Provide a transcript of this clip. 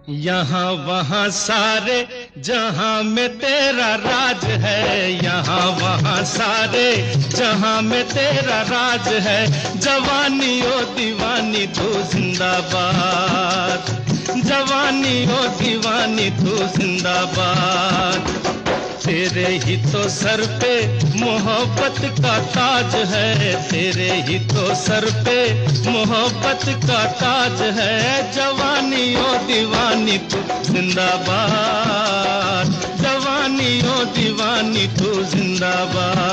यहाँ वहाँ सारे जहाँ में तेरा राज है, यहाँ वहाँ सारे जहाँ में तेरा राज है। जवानी ओ दीवानी तू जिंदाबाद, जवानी ओ दीवानी तू जिंदाबाद। तेरे ही तो सर पे मोहब्बत का ताज है, तेरे ही तो सर पे मोहब्बत का ताज है। जवानी ओ दीवानी तू जिंदाबाद, जवानी ओ दीवानी तू जिंदाबाद।